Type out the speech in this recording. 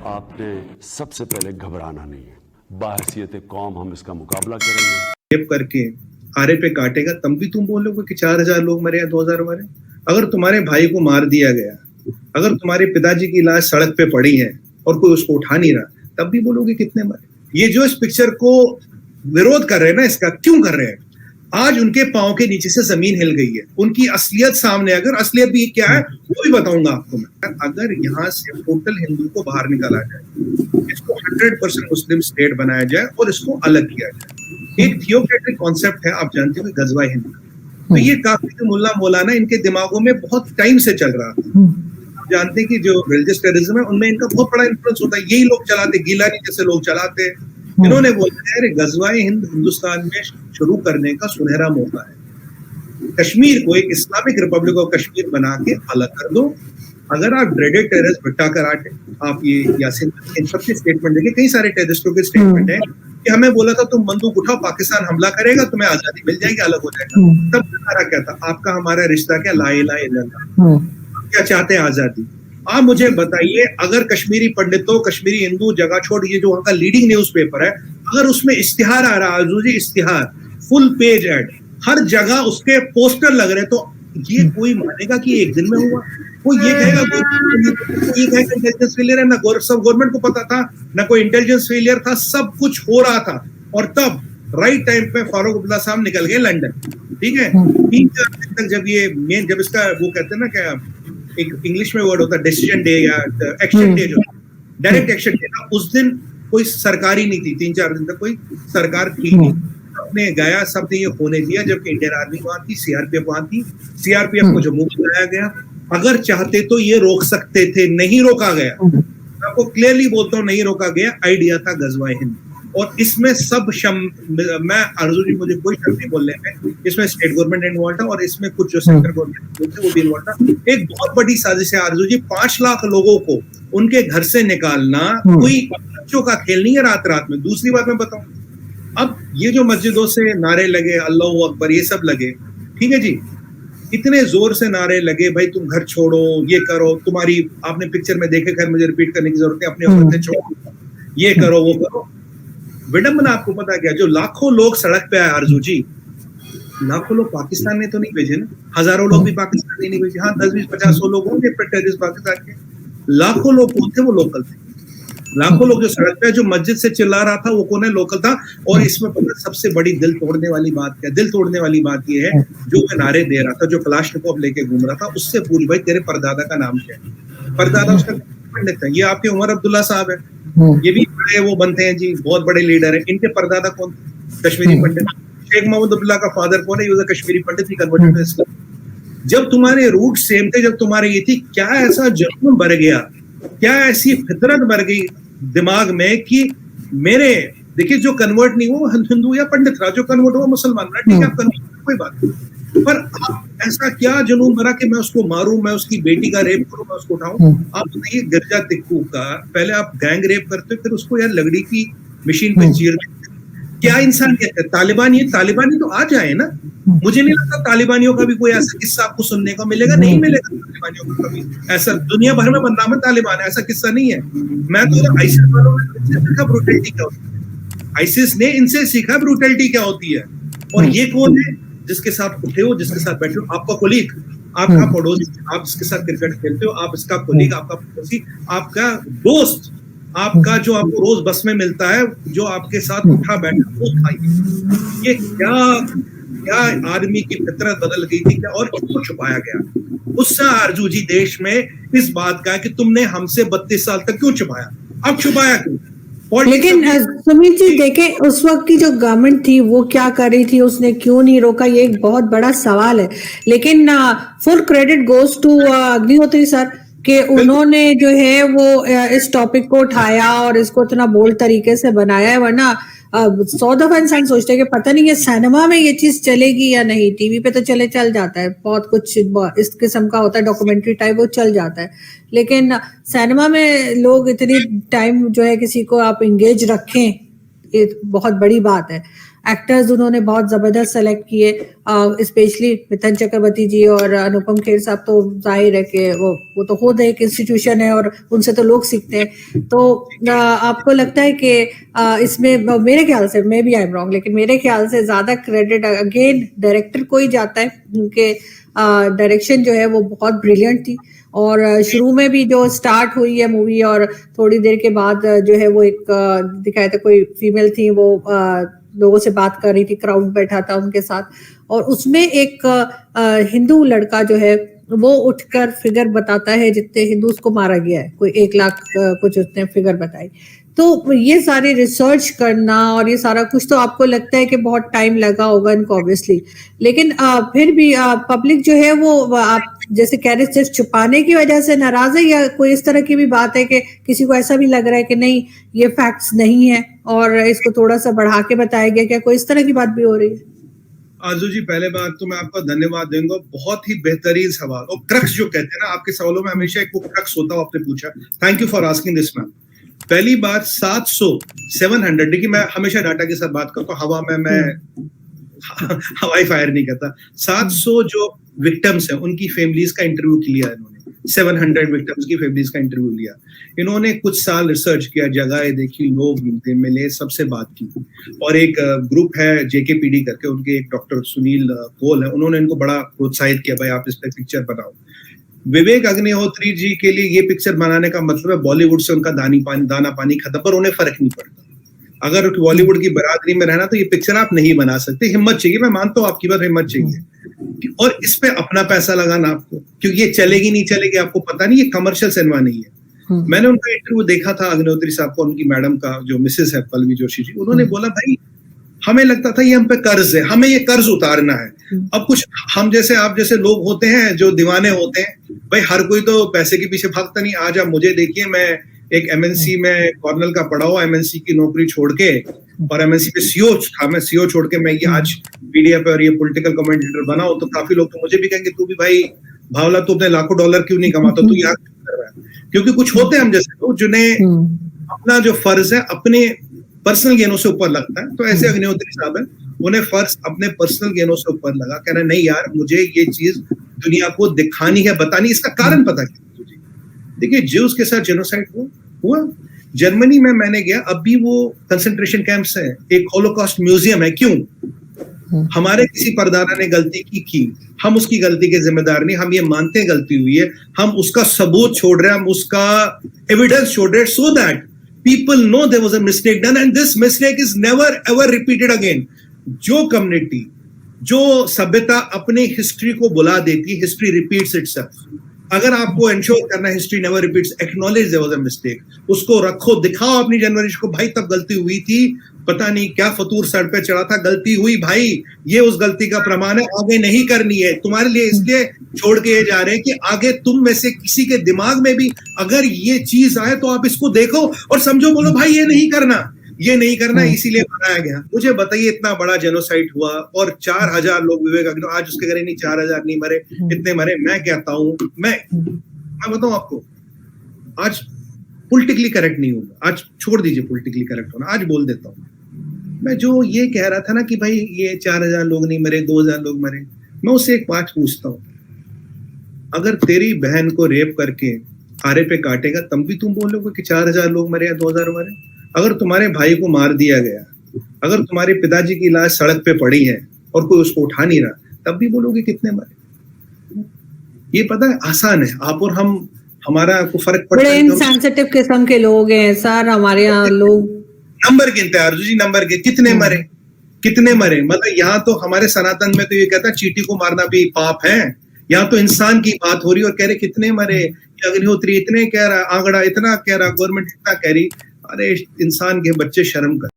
आपने सबसे पहले घबराना नहीं है। बाहसियत कौम हम इसका मुकाबला करेंगे। रेप करके आरे पे काटेगा तब भी तुम बोलोगे कि 4000 लोग मरे या 2000 मरे। अगर तुम्हारे भाई को मार दिया गया, अगर तुम्हारे पिताजी की लाश सड़क पे पड़ी है और कोई उसको उठा नहीं रहा, तब भी बोलोगे कितने मरे। ये जो इस पिक्चर को विरोध कर रहे हैं ना, इसका क्यों कर रहे हैं? आज उनके पांव के नीचे से जमीन हिल गई है, उनकी असलियत सामने। अगर असलियत भी क्या है वो भी बताऊंगा आपको मैं। अगर यहाँ से टोटल हिंदू को बाहर निकाला जाए, इसको 100% मुस्लिम स्टेट बनाया जाए और इसको अलग किया जाए। एक थियोक्रेटिक कॉन्सेप्ट है, आप जानते हो, गजवा हिंद। तो ये काफी मुल्ला मौलाना इनके दिमागों में बहुत टाइम से चल रहा था। आप जानते हैं कि जो रिलीजियस टेररिज्म है उनमें इनका बहुत बड़ा इन्फ्लुएंस होता है। यही लोग चलाते, गीलानी जैसे लोग चलाते हैं। इन्होंने बोला है गजवाए हिंद हिंदुस्तान में शुरू करने का सुनहरा मौका है। कश्मीर को एक इस्लामिक रिपब्लिक ऑफ कश्मीर बना के अलग कर दो। अगर आप ड्रेडेड टेररिस्ट भट्टा कराटे, आप ये यासीन इन सबके स्टेटमेंट देखें, कई सारे टेररिस्टों के स्टेटमेंट है कि हमें बोला था तुम बंदूक उठाओ, पाकिस्तान हमला करेगा, तुम्हें आजादी मिल जाएगी, अलग हो जाएगा। तब हमारा क्या था? आपका हमारा रिश्ता क्या? ला इलाहा इल्लल्लाह। क्या चाहते हैं? आजादी। आप मुझे बताइए, अगर कश्मीरी पंडितों, कश्मीरी हिंदू जगह छोड़, ये जो वहां का लीडिंग न्यूज पेपर है, अगर उसमें इश्तिहार आ रहा है, आरजू इश्तिहार, फुल पेज एड, हर जगह उसके पोस्टर लग रहे, तो ये कोई मानेगा कि एक दिन में हुआ? वो ये कहेगा इंटेलिजेंस फेलियर है। ना गवर्नमेंट को पता था, ना कोई इंटेलिजेंस फेलियर था, सब कुछ हो रहा था। और तब राइट टाइम पे फारूक अब्दुल्ला साहब निकल गए लंदन। ठीक है, 3-4 दिन तक जब ये मेन, जब इसका वो कहते हैं ना, क्या एक इंग्लिश में वर्ड होता है डिसीजन डे या एक्शन डे, जो डायरेक्ट एक्शन डे था, उस दिन कोई सरकार ही नहीं थी। 3-4 दिन तक कोई सरकार थी नहीं। सबने गया, सबने ये होने दिया, जबकि इंडियन आर्मी वहां थी, सीआरपीएफ वहां थी। सीआरपीएफ को जम्मू में लाया गया। अगर चाहते तो ये रोक सकते थे, नहीं रोका गया। आपको क्लियरली बोलता हूँ, नहीं रोका गया। आइडिया था गजवाए हिंद, और इसमें सब मैं आरजू जी, मुझे कोई शर्म नहीं बोलने में, इसमें स्टेट गवर्नमेंट इन्वॉल्व था और इसमें कुछ जो सेंट्रल गवर्नमेंट वो भी इन्वॉल्व था। एक बहुत बड़ी साजिश है आरजू जी। 5 लाख लोगों को उनके घर से निकालना कोई बच्चों का खेल नहीं है रात रात में। दूसरी बात मैं बताऊं, अब ये जो मस्जिदों से नारे लगे, अल्लाहू अकबर, ये सब लगे, ठीक है जी, इतने जोर से नारे लगे, भाई तुम घर छोड़ो, ये करो, तुम्हारी, आपने पिक्चर में देखे, खैर मुझे रिपीट करने की जरूरत है, अपनी औरतें छोड़ो, ये करो, वो करो। विडंबना आपको पता क्या? जो लाखों लोग सड़क पे आए आरजू जी, लाखों लोग पाकिस्तान ने तो नहीं भेजे ना, हजारों लोग भी पाकिस्तान ने नहीं भेजे। हाँ, 10-20-50 लोग होंगे टेररिस्ट पाकिस्तान के। लाखों लोग कौन थे? वो लोकल थे। लाखों लोग जो सड़क पे, जो मस्जिद से चिल्ला रहा था, वो कौन है? लोकल था। और इसमें पता सबसे बड़ी दिल तोड़ने वाली बात क्या? दिल तोड़ने वाली बात ये है, जो मैं नारे दे रहा था, जो कलाशनिकोव लेके घूम रहा था, उससे पूरी, भाई तेरे परदादा का नाम क्या है? परदादा उसका पंडित है। ये आपके उमर अब्दुल्ला साहब है, ये भी बड़े वो बनते हैं जी, बहुत बड़े लीडर है। इनके परदादा कौन? कश्मीरी पंडित। शेख मोहम्मद अब्दुल्ला का फादर कौन है? ये कश्मीरी पंडित, ही कन्वर्टेड टू इस्लाम। जब तुम्हारे रूट सेम थे, जब तुम्हारे ये थी, क्या ऐसा जुनून बढ़ गया, क्या ऐसी फितरत बढ़ गई दिमाग में कि मेरे, देखिए, जो कन्वर्ट नहीं हुआ हिंदू या पंडित रहा, जो कन्वर्ट हुआ मुसलमान रहा, ठीक है, आप कन्वर्ट, कोई बात नहीं। पर ऐसा क्या जुनून भरा कि मैं उसको मारूं, मैं उसकी बेटी का रेप करूं, मैं उसको उठाऊं? आप बताइए, गिरजा तिक्कू का पहले आप गैंग रेप करते हो, फिर उसको यार लकड़ी की मशीन पे चीर देते। क्या इंसानियत है? तालिबानी तो आ जाए ना। मुझे नहीं लगता तालिबानियों का भी कोई ऐसा किस्सा आपको सुनने को मिलेगा, नहीं मिलेगा तालिबानियों का कभी। ऐसा दुनिया भर में बदनाम है तालिबान, ऐसा किस्सा नहीं है। मैं तो आईसिस वालों ने सीखा ब्रूटलिटी क्या होती है, आईसिस ने इनसे सीखा ब्रूटलिटी क्या होती है। और ये कौन है जिसके साथ उठे हो, जिसके साथ बैठे हो? आपका कोलीग, आपका पड़ोसी, आप जिसके साथ क्रिकेट खेलते हो, आप इसका कोलीग, आपका पड़ोसी, आपका दोस्त, आपका जो आपको रोज बस में मिलता है, जो आपके साथ उठा बैठा, वो खाइए। ये क्या आर्मी की फितरत बदल गई थी क्या? और किसको छुपाया गया? गुस्सा आरजू जी देश में इस बात का कि तुमने हमसे 32 साल तक क्यों छुपाया? अब छुपाया क्यों? लेकिन सुमित जी देखें, उस वक्त की जो गवर्नमेंट थी वो क्या कर रही थी, उसने क्यों नहीं रोका, ये एक बहुत बड़ा सवाल है। लेकिन full credit goes to Agnihotri sir कि उन्होंने जो है वो इस टॉपिक को उठाया और इसको इतना बोल्ड तरीके से बनाया है। वरना 100 दफा इंसान सोचते हैं कि पता नहीं ये सिनेमा में ये चीज चलेगी या नहीं। टीवी पे तो चल जाता है, बहुत कुछ इस किस्म का होता है, डॉक्यूमेंट्री टाइप, वो चल जाता है। लेकिन सिनेमा में लोग इतनी टाइम जो है किसी को आप इंगेज रखें, ये बहुत बड़ी बात है। एक्टर्स उन्होंने बहुत जबरदस्त सेलेक्ट किए, स्पेशली मिथुन चक्रवर्ती जी और अनुपम खेर साहब तो जाहिर है कि वो तो खुद एक इंस्टीट्यूशन है और उनसे तो लोग सीखते हैं। तो आपको लगता है कि इसमें मेरे ख्याल से, maybe I am wrong, लेकिन मेरे ख्याल से ज्यादा क्रेडिट अगेन डायरेक्टर को ही जाता है, उनके डायरेक्शन जो है वो बहुत ब्रिलियंट थी। और शुरू में भी जो स्टार्ट हुई है मूवी और थोड़ी देर के बाद जो है वो एक दिखाया था, कोई फीमेल थी वो लोगों से बात कर रही थी, क्राउड बैठा था उनके साथ, और उसमें एक हिंदू लड़का जो है वो उठकर फिगर बताता है जितने हिंदूज को मारा गया है, कोई 1 लाख कुछ उसने फिगर बताई। तो ये सारी रिसर्च करना और ये सारा कुछ, तो आपको लगता है कि बहुत टाइम लगा होगा इनको ऑब्वियसली, लेकिन फिर भी पब्लिक जो है वो आप जैसे कह रहे सिर्फ छुपाने की वजह से नाराज है, या कोई इस तरह की भी बात है कि किसी को ऐसा भी लग रहा है कि नहीं ये फैक्ट्स नहीं है और इसको थोड़ा सा बढ़ा के बताया गया, क्या कोई इस तरह की बात भी हो रही है? आजू जी, पहले बात तो मैं आपका धन्यवाद दूंगा, बहुत ही बेहतरीन सवाल, और क्रक्स जो कहते हैं ना आपके सवालों में, हमेशा एक वो क्रक्स होता है, आपने पूछा, thank you for asking this ma'am. पहली बात 700 देखिए, मैं हमेशा डाटा के साथ बात करता हूँ, हवा में मैं हवाई फायर नहीं करता। 700 जो विक्टिम्स हैं उनकी फैमिलीज का इंटरव्यू लिया इन्होंने, 700 विक्टिम्स की फैमिलीज का इंटरव्यू लिया इन्होंने, कुछ साल रिसर्च किया, जगह देखी, लोग मिले, सबसे बात की। और एक ग्रुप है JKPD करके, उनके एक डॉक्टर सुनील कोल है, उन्होंने इनको बड़ा प्रोत्साहित किया, भाई आप इस पे पिक्चर बनाओ। विवेक अग्निहोत्री जी के लिए ये पिक्चर बनाने का मतलब है बॉलीवुड से उनका दाना पानी खत्म, पर उन्हें फर्क नहीं पड़ता। अगर बॉलीवुड की बरादरी में रहना तो ये पिक्चर आप नहीं बना सकते, हिम्मत चाहिए, मैं मानता हूँ आपकी बात, हिम्मत चाहिए, और इस पे अपना पैसा लगाना आपको, क्योंकि ये चलेगी नहीं चलेगी आपको पता नहीं, ये कमर्शियल सिनेमा नहीं है। मैंने उनका इंटरव्यू देखा था अग्निहोत्री साहब को, उनकी मैडम का जो मिसेस है पल्लवी जोशी जी, उन्होंने बोला भाई हमें लगता था ये हम पे कर्ज है, हमें ये कर्ज उतारना है। अब कुछ हम जैसे आप जैसे लोग होते हैं जो दीवाने होते हैं, भाई हर कोई तो पैसे के पीछे भागता नहीं। आज आप मुझे देखिए, मैं एक MNC में कर्नल का पढ़ा हुआ, MNC की नौकरी छोड़ के, और MNC पे CEO था, मैं CEO छोड़ के मैं ये आज मीडिया पे और ये पॉलिटिकल कमेंटेटर बना हूं, तो काफी लोग तो मुझे भी कहेंगे तू भी भाई भावला, तू अपने लाखों डॉलर क्यों नहीं कमाता, तू यहाँ क्यों कर रहा है? क्योंकि कुछ होते हैं हम जैसे लोग जिन्हें अपना जो फर्ज है अपने पर्सनल गेनों से ऊपर लगता है, तो ऐसे अग्निहोत्री साहब है, उन्हें फर्ज अपने पर्सनल गेनों से ऊपर लगा, कह रहे नहीं यार मुझे ये चीज दुनिया को दिखानी है, बतानी, इसका कारण पता क्या। देखिए ज्यूज के साथ जेनोसाइड हुआ जर्मनी में, मैंने गया, अभी वो कंसंट्रेशन कैंप्स है, एक होलोकॉस्ट म्यूजियम है, क्यों? हमारे किसी परदादा ने गलती की, हम उसकी गलती के जिम्मेदार नहीं, हम ये मानते हैं गलती हुई है, हम उसका सबूत छोड़ रहे हैं, हम उसका एविडेंस छोड़ रहे हैं, so that people know there was a mistake done and this mistake is never ever repeated again। जो कम्युनिटी, जो सभ्यता अपने हिस्ट्री को बुला देती, हिस्ट्री रिपीट्स इटसेल्फ। अगर आपको एंश्योर करना history never repeats, acknowledge there was a mistake, उसको रखो, दिखाओ अपनी जनरेशन को, भाई तब गलती हुई थी, पता नहीं क्या फतूर सर पे चढ़ा था, गलती हुई भाई, ये उस गलती का प्रमाण है, आगे नहीं करनी है तुम्हारे लिए, इसलिए छोड़ के ये जा रहे हैं कि आगे तुम में से किसी के दिमाग में भी अगर ये चीज आए तो आप इसको देखो और समझो, बोलो भाई ये नहीं करना, ये नहीं करना, इसीलिए बनाया गया। मुझे बताइए इतना बड़ा जेनोसाइड हुआ और 4000 लोग, विवेक अग्निहोत्री आज उसके घर नहीं 4000 नहीं मरे, इतने मरे। मैं कहता हूं, मैं बताऊं आपको, आज पॉलिटिकली करेक्ट नहीं होगा, आज छोड़ दीजिए पॉलिटिकली करेक्ट होना, आज बोल देता हूं मैं, जो ये कह रहा था ना कि भाई ये 4000 लोग नहीं मरे, 2000 लोग मरे, मैं उससे एक बात पूछता हूं, अगर तेरी बहन को रेप करके आरे पे काटेगा तब भी तुम बोलोगे कि 4000 लोग मरे या 2000 मरे? अगर तुम्हारे भाई को मार दिया गया, अगर तुम्हारे पिताजी की लाश सड़क पे पड़ी है और कोई उसको उठा नहीं रहा, तब भी बोलोगे कितने मरे? ये पता है आसान है, आप और हम, हमारा को फर्क पड़ता है। इनसेंसिटिव किस्म के लोग हैं सर हमारे यहाँ, लोग नंबर गिनते हैं, अर्जु जी नंबर के, कितने मरे, कितने मरे, मतलब यहाँ तो हमारे सनातन में तो ये कहता है चींटी को मारना भी पाप है, यहाँ तो इंसान की बात हो रही और कह रहे कितने मरे, अग्निहोत्री इतने कह रहा, आंकड़ा इतना कह रहा, गवर्नमेंट इतना कह रही, अरे इंसान के बच्चे शर्म कर।